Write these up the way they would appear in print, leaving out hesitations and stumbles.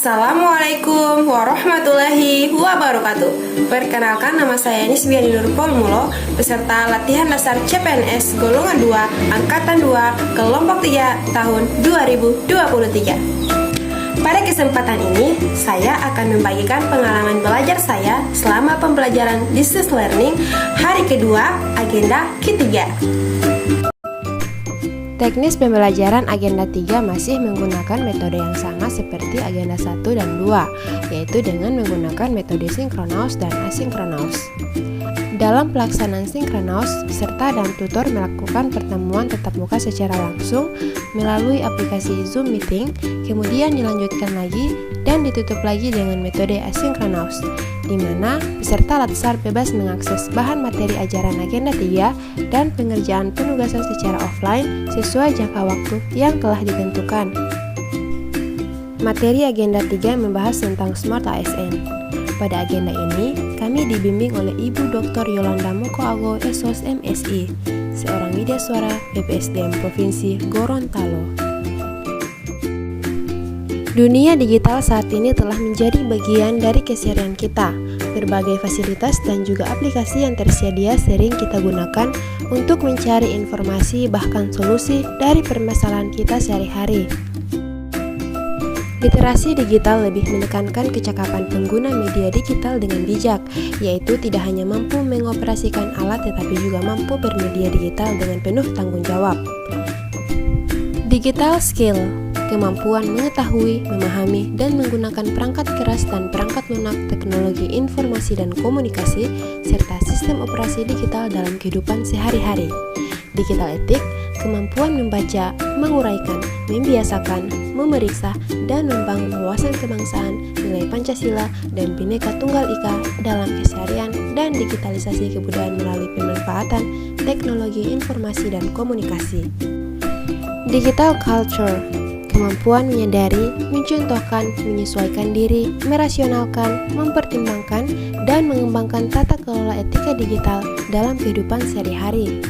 Assalamualaikum warahmatullahi wabarakatuh. Perkenalkan, nama saya Nisbiani Nurul Mulo, peserta latihan dasar CPNS golongan 2 angkatan 2 kelompok 3 tahun 2023. Pada kesempatan ini, saya akan membagikan pengalaman belajar saya selama pembelajaran distance learning hari kedua, agenda ketiga. Teknis pembelajaran agenda 3 masih menggunakan metode yang sama seperti agenda 1 dan 2, yaitu dengan menggunakan metode sinkronous dan asinkronous. Dalam pelaksanaan sinkronous, peserta dan tutor melakukan pertemuan tatap muka secara langsung melalui aplikasi Zoom Meeting, kemudian dilanjutkan lagi dan ditutup lagi dengan metode asinkronous, di mana peserta latsar bebas mengakses bahan materi ajaran agenda 3 dan pengerjaan penugasan secara offline sesuai jangka waktu yang telah ditentukan. Materi agenda 3 membahas tentang Smart ASN. Pada agenda ini, kami dibimbing oleh Ibu Dr. Yolanda Mokoago SOS MSI, seorang media suara BPSDM Provinsi Gorontalo. Dunia digital saat ini telah menjadi bagian dari keseharian kita. Berbagai fasilitas dan juga aplikasi yang tersedia sering kita gunakan untuk mencari informasi bahkan solusi dari permasalahan kita sehari-hari. Literasi digital lebih menekankan kecakapan pengguna media digital dengan bijak, yaitu tidak hanya mampu mengoperasikan alat tetapi juga mampu bermedia digital dengan penuh tanggung jawab. Digital skill, kemampuan mengetahui, memahami, dan menggunakan perangkat keras dan perangkat lunak teknologi informasi dan komunikasi, serta sistem operasi digital dalam kehidupan sehari-hari. Digital etik, kemampuan membaca, menguraikan, membiasakan, memeriksa, dan membangun wawasan kebangsaan, nilai Pancasila, dan Bhinneka Tunggal Ika dalam keseharian dan digitalisasi kebudayaan melalui pemanfaatan teknologi informasi dan komunikasi. Digital culture, kemampuan menyadari, mencontohkan, menyesuaikan diri, merasionalkan, mempertimbangkan, dan mengembangkan tata kelola etika digital dalam kehidupan sehari-hari.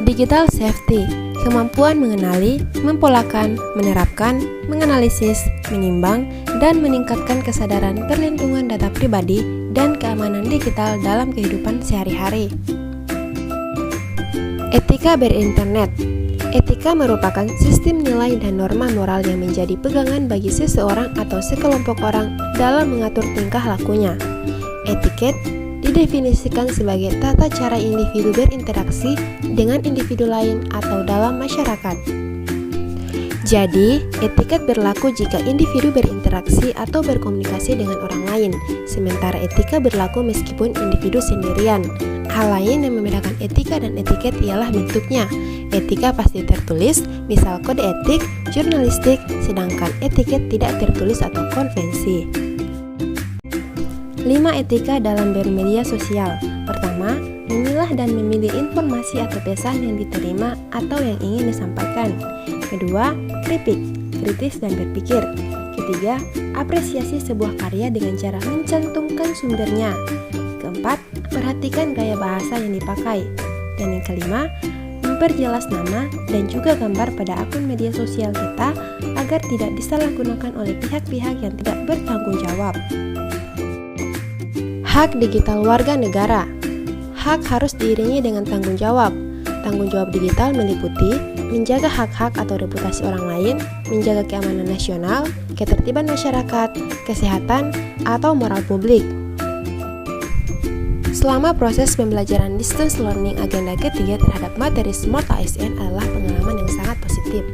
Digital safety, kemampuan mengenali, mempolakan, menerapkan, menganalisis, menimbang, dan meningkatkan kesadaran perlindungan data pribadi dan keamanan digital dalam kehidupan sehari-hari. Etika berinternet. Etika merupakan sistem nilai dan norma moral yang menjadi pegangan bagi seseorang atau sekelompok orang dalam mengatur tingkah lakunya. Etiket didefinisikan sebagai tata cara individu berinteraksi dengan individu lain atau dalam masyarakat. Jadi, etiket berlaku jika individu berinteraksi atau berkomunikasi dengan orang lain, sementara etika berlaku meskipun individu sendirian. Hal lain yang membedakan etika dan etiket ialah bentuknya. Etika pasti tertulis, misal kode etik, jurnalistik, sedangkan etiket tidak tertulis atau konvensi. 5 etika dalam bermedia sosial. Pertama, memilah dan memilih informasi atau pesan yang diterima atau yang ingin disampaikan. Kedua, kritis dan berpikir. Ketiga, apresiasi sebuah karya dengan cara mencantumkan sumbernya. Keempat, perhatikan gaya bahasa yang dipakai. Dan yang kelima, memperjelas nama dan juga gambar pada akun media sosial kita agar tidak disalahgunakan oleh pihak-pihak yang tidak bertanggung jawab. Hak digital warga negara. Hak harus diiringi dengan tanggung jawab. Tanggung jawab digital meliputi menjaga hak-hak atau reputasi orang lain, menjaga keamanan nasional, ketertiban masyarakat, kesehatan, atau moral publik. Selama proses pembelajaran distance learning agenda ketiga terhadap materi Smart ASN adalah pengalaman yang sangat positif.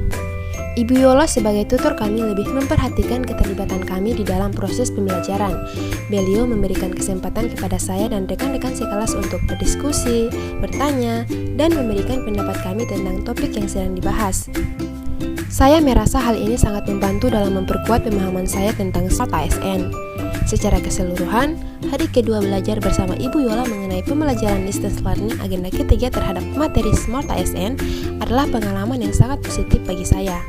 Ibu Yola sebagai tutor kami lebih memperhatikan keterlibatan kami di dalam proses pembelajaran. Beliau memberikan kesempatan kepada saya dan rekan-rekan sekelas untuk berdiskusi, bertanya, dan memberikan pendapat kami tentang topik yang sedang dibahas. Saya merasa hal ini sangat membantu dalam memperkuat pemahaman saya tentang Smart ASN. Secara keseluruhan, hari kedua belajar bersama Ibu Yola mengenai pembelajaran distance learning agenda ketiga terhadap materi Smart ASN adalah pengalaman yang sangat positif bagi saya.